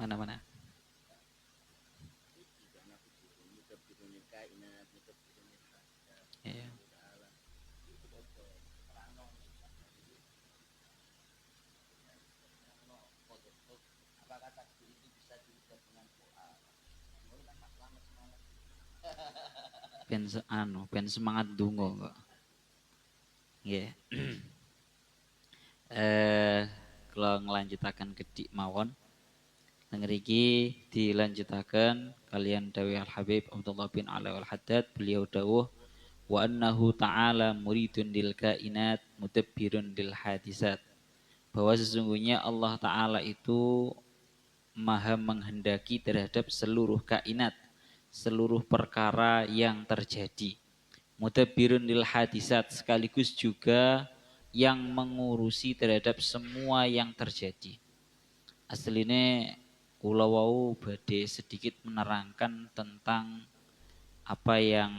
Mana-mana. Ya. Ben semangat dungo kok. Nggih. Kalau ngelanjutakan kedik mawon ngriki dilanjutakan kalian dawuh Al Habib Abdullah bin Alwi Al Haddad, beliau dawuh wa annahu ta'ala muridun lil kainat mudabbirun lil hadisat, bahwa sesungguhnya Allah Ta'ala itu maha menghendaki terhadap seluruh kainat, seluruh perkara yang terjadi. Mudabbirun lil hadisat, sekaligus juga yang mengurusi terhadap semua yang terjadi. Aslinya kula wau badhe sedikit menerangkan tentang apa yang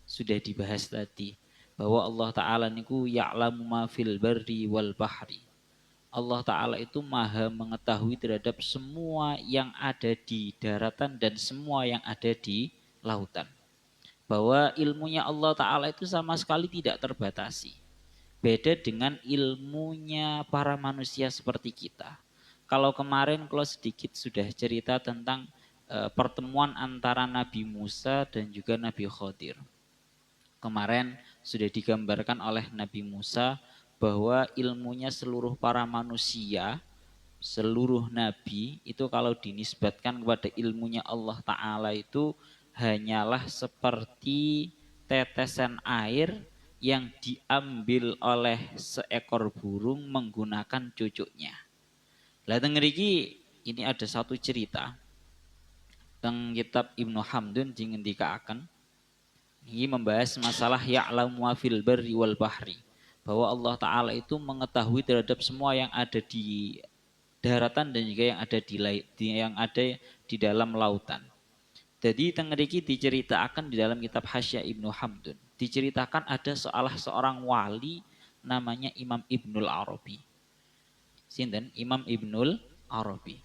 sudah dibahas tadi, bahwa Allah Ta'ala niku ya'lamu ma fil barri wal bahri. Allah Ta'ala itu maha mengetahui terhadap semua yang ada di daratan dan semua yang ada di lautan. Bahwa ilmunya Allah Ta'ala itu sama sekali tidak terbatasi. Beda dengan ilmunya para manusia seperti kita. Kalau kemarin kalau sedikit sudah cerita tentang pertemuan antara Nabi Musa dan juga Nabi Khidir. Kemarin sudah digambarkan oleh Nabi Musa bahwa ilmunya seluruh para manusia, seluruh nabi itu kalau dinisbatkan kepada ilmunya Allah Ta'ala itu hanyalah seperti tetesan air yang diambil oleh seekor burung menggunakan cucuknya. Lah teng mriki ini ada satu cerita teng kitab Ibnu Hamdun dingendikaken. Ini membahas masalah ya'lamu ma fil barri wal bahri, bahwa Allah Ta'ala itu mengetahui terhadap semua yang ada di daratan dan juga yang ada di dalam lautan. Jadi teng mriki diceritakan di dalam kitab Hasya Ibnu Hamdun, diceritakan ada seorang wali namanya Imam Ibnul Arabi. Sinten? Imam Ibnul Arabi.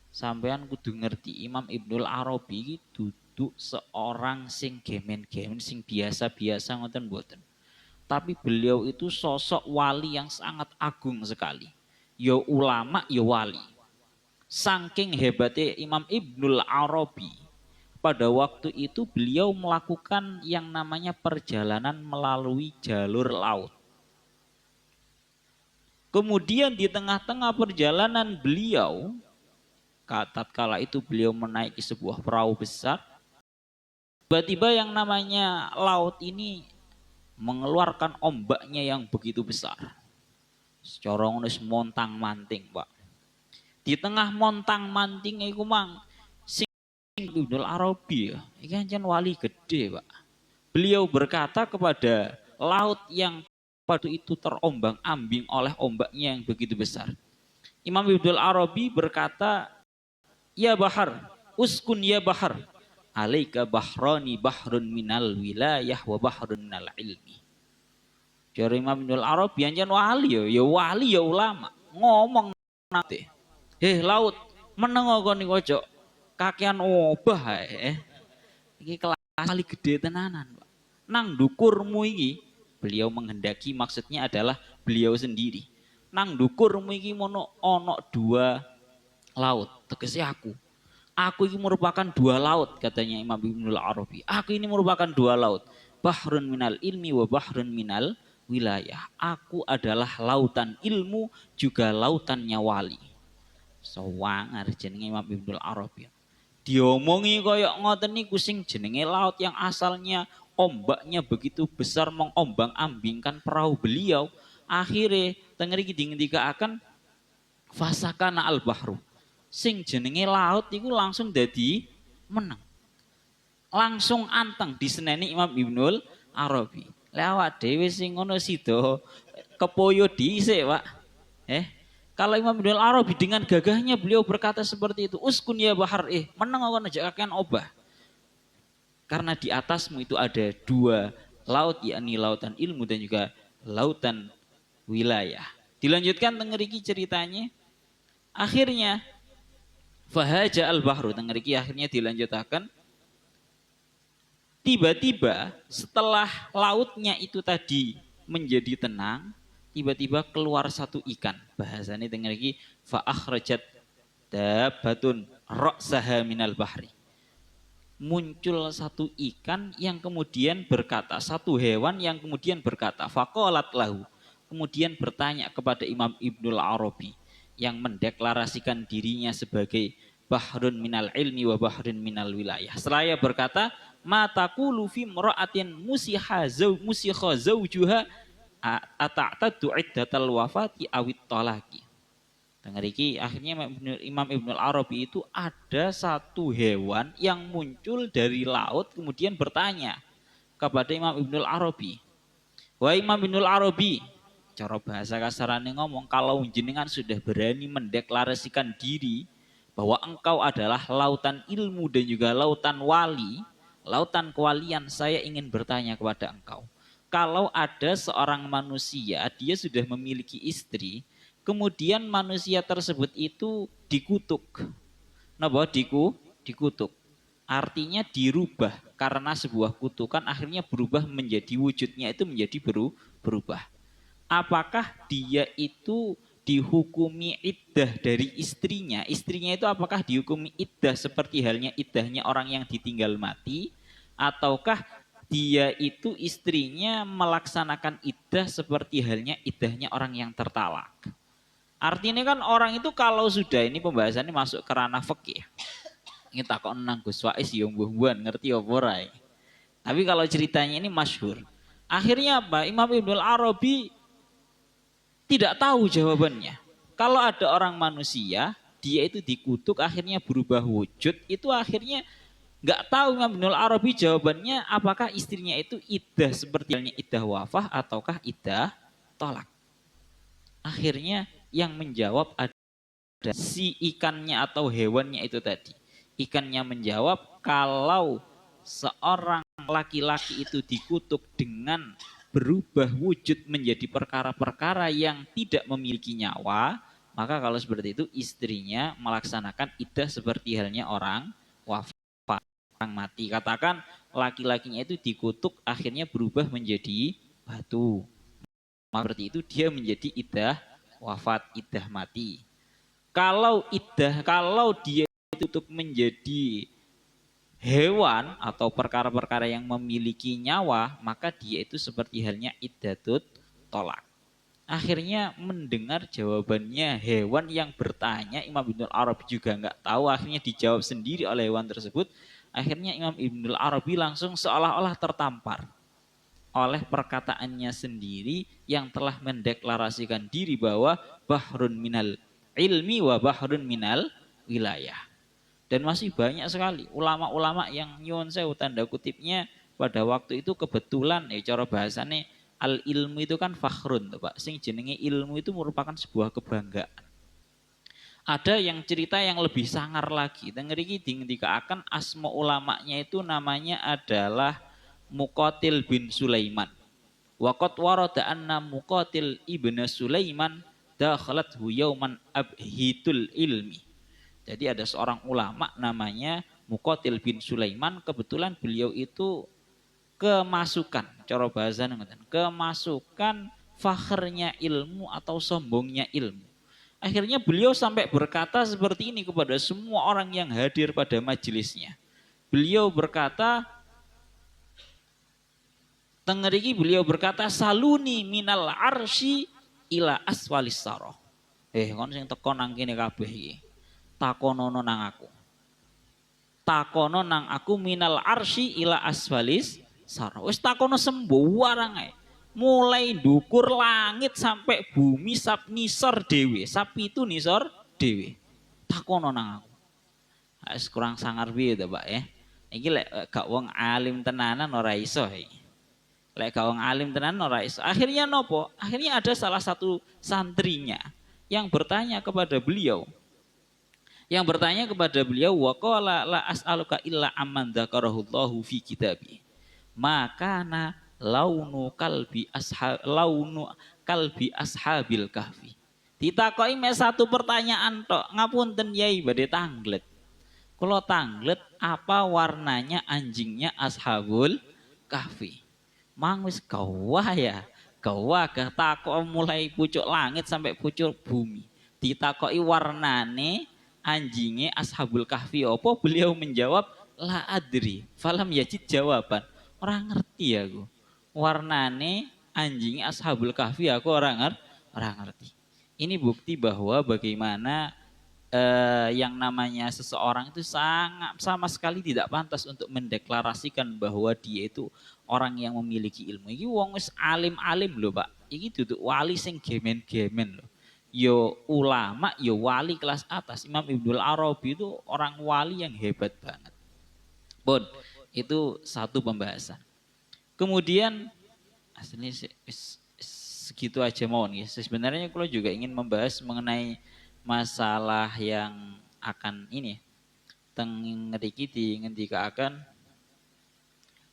Sampean kudu ngerti Imam Ibnul Arabi duduk seorang sing gemen-gemen, sing biasa-biasa ngoten mboten. Tapi beliau itu sosok wali yang sangat agung sekali. Ya ulama, ya wali. Saking hebatnya Imam Ibnul Arabi, pada waktu itu beliau melakukan yang namanya perjalanan melalui jalur laut. Kemudian di tengah-tengah perjalanan beliau, tatkala itu beliau menaiki sebuah perahu besar, tiba-tiba yang namanya laut ini mengeluarkan ombaknya yang begitu besar. Corong wis montang-manting, Pak. Di tengah montang-manting iku mang sing Ibnul Arabi ya, iki ancen wali gede, Pak. Beliau berkata kepada laut yang pada itu terombang-ambing oleh ombaknya yang begitu besar. Imam Ibnul Arabi berkata, "Ya bahar, uskun ya bahar, alaika bahrani bahrun minal wilayah wa bahrun minal ilmi." Jare Imam Ibnul Arabi anjen wali ya ulama. Ngomong nanti, laut, meneng kon niku ojo kakean obah ae. Iki kelas kali gede tenanan, Pak. Nang dukurmu iki, beliau menghendaki maksudnya adalah beliau sendiri. Nang dukurmu iki mono ono dua laut, tegese aku. Aku ini merupakan dua laut, katanya Imam Ibnul Arabi. Aku ini merupakan dua laut. Bahrun minal ilmi wa bahrun minal wilayah. Aku adalah lautan ilmu juga lautannya wali. Sawangar jenenge Imam Ibnul Arabi. Diomongi koyok ngoten niku sing jenenge laut yang asalnya ombaknya begitu besar mengombang-ambingkan perahu beliau. Akhirnya tengeri ngendikaaken fasakana al bahru. Sing jenenge laut iku langsung dadi meneng. Langsung anteng diseneni Imam Ibnul Arabi. Lewat dhewe sing ngono sida kepoyo dhisik, Pak. Kalau Imam Ibnul Arabi dengan gagahnya beliau berkata seperti itu, uskun ya bahar, meneng kon aja kakean obah. Karena di atasmu itu ada dua laut, yakni lautan ilmu dan juga lautan wilayah. Dilanjutkan tengeriki ceritanya. Akhirnya Fahaja al-bahru tengeriki akhirnya dilanjutakan. Tiba-tiba setelah lautnya itu tadi menjadi tenang, tiba-tiba keluar satu ikan. Bahasanya tengeriki fa akhrajat dabatun ra'saha minal bahri. Muncul satu ikan yang kemudian berkata, satu hewan yang kemudian berkata, faqalat lahu, kemudian bertanya kepada Imam Ibnul Arabi yang mendeklarasikan dirinya sebagai bahrun minal ilmi wa bahrun minal wilayah. Seraya berkata, ma taqulu fi imra'atin musiha zawjuha ata'tadu iddatal wafati awit talaqi. Dengariki akhirnya Imam Ibnul Arabi itu ada satu hewan yang muncul dari laut kemudian bertanya kepada Imam Ibnul Arabi. Wah Imam Ibnul Arabi, cara bahasa kasarannya ngomong, kalau jenengan sudah berani mendeklarasikan diri bahwa engkau adalah lautan ilmu dan juga lautan wali, lautan kewalian, saya ingin bertanya kepada engkau. Kalau ada seorang manusia, dia sudah memiliki istri, kemudian manusia tersebut itu dikutuk. Napa dikutuk. Artinya dirubah karena sebuah kutukan akhirnya berubah menjadi wujudnya itu menjadi berubah. Apakah dia itu dihukumi iddah dari istrinya? Istrinya itu apakah dihukumi iddah seperti halnya iddahnya orang yang ditinggal mati? Ataukah dia itu istrinya melaksanakan iddah seperti halnya iddahnya orang yang tertalak? Artinya kan orang itu kalau sudah ini pembahasannya masuk ke ranah fikih. Ini takon nang Gus Wais ya mbuh-mbuhan ngerti apa ora. Tapi kalau ceritanya ini masyhur. Akhirnya apa? Imam Ibnul Arabi tidak tahu jawabannya. Kalau ada orang manusia, dia itu dikutuk akhirnya berubah wujud, itu akhirnya nggak tahu Imam Ibnul Arabi jawabannya apakah istrinya itu iddah seperti halnya iddah wafah ataukah iddah tolak. Akhirnya yang menjawab ada si ikannya atau hewannya itu tadi. Ikannya menjawab kalau seorang laki-laki itu dikutuk dengan berubah wujud menjadi perkara-perkara yang tidak memiliki nyawa, maka kalau seperti itu istrinya melaksanakan iddah seperti halnya orang wafat, orang mati. Katakan laki-lakinya itu dikutuk akhirnya berubah menjadi batu. Seperti itu dia menjadi iddah wafat, iddah mati. Kalau dia ditutup menjadi hewan atau perkara-perkara yang memiliki nyawa, maka dia itu seperti halnya iddatut tolak. Akhirnya mendengar jawabannya hewan yang bertanya, Imam Ibnul Arabi juga nggak tahu, akhirnya dijawab sendiri oleh hewan tersebut. Akhirnya Imam Ibnul Arabi langsung seolah-olah tertampar oleh perkataannya sendiri yang telah mendeklarasikan diri bahwa bahrun minal ilmi wa bahrun minal wilayah. Dan masih banyak sekali ulama-ulama yang nyuwun sewu tanda kutipnya pada waktu itu kebetulan cara bahasane al ilmu itu kan fakhrun tuh Pak. Sing jenenge ilmu itu merupakan sebuah kebanggaan. Ada yang cerita yang lebih sangar lagi. Dengeriki dikaakan asma ulamanya itu namanya adalah Muqatil bin Sulaiman. Waqat warada anna Muqatil ibnu Sulaiman dakhalathu yauman abhitul ilmi. Jadi ada seorang ulama namanya Muqatil bin Sulaiman, kebetulan beliau itu kemasukan, cara bahasa kemasukan fakhrnya ilmu atau sombongnya ilmu. Akhirnya beliau sampai berkata seperti ini kepada semua orang yang hadir pada majelisnya. Beliau berkata, tengeriki beliau berkata, saluni minal arsy ila aswalis saroh. Kon sing teko nang kene kabeh iki. Takonono nang aku. Takono nang aku minal arsy ila aswalis saroh. Wis takono sembuh warang ae. Mulai dukur langit sampai bumi sap nisor dewe. Sapi itu nisor dewe. Takono nang aku. Wis kurang sangar piye to, Pak ya. Iki lek gak wong alim tenanan ora iso iki. Lek gawang alim tenan ora iso. Akhirnya nopo? Akhirnya ada salah satu santrinya yang bertanya kepada beliau. Wa qala la as'aluka illa amman dzakarahullahu fi kitabi. Maka launu kalbi ashabil kahfi. Ditakoki mek satu pertanyaan tok. Ngapunten Yai badhe tanglet. Kula tanglet apa warnanya anjingnya Ashabul Kahfi. Mang wis gawah ya. Gawah gah takok mulai pucuk langit sampai pucuk bumi. Ditakoki warnane anjingnya Ashabul Kahfi apa? Beliau menjawab la adri. Falam yajid jawaban. Orang ngerti aku. Warnane anjingnya Ashabul Kahfi aku orang ngerti. Ini bukti bahwa bagaimana yang namanya seseorang itu sangat sama sekali tidak pantas untuk mendeklarasikan bahwa dia itu orang yang memiliki ilmu. Iki wong wis alim-alim loh, Pak. Iki duduk wali sing gemen-gemen loh. Yo ulama, yo wali kelas atas. Imam Ibnul Arabi itu orang wali yang hebat banget. Bon, itu satu pembahasan. Kemudian aslinya segitu aja mohon ya. Sebenarnya kalau juga ingin membahas mengenai masalah yang akan ini teng ngeriki di ngendikaaken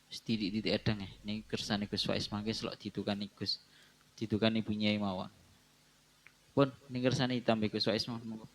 sedidik-didik edang ya. Ini kersane Gus Faiz mangke selok didukani Gus. Didukani Ibu Nyai mawon. Pun ini kersane ditambahi Gus Faiz mawon.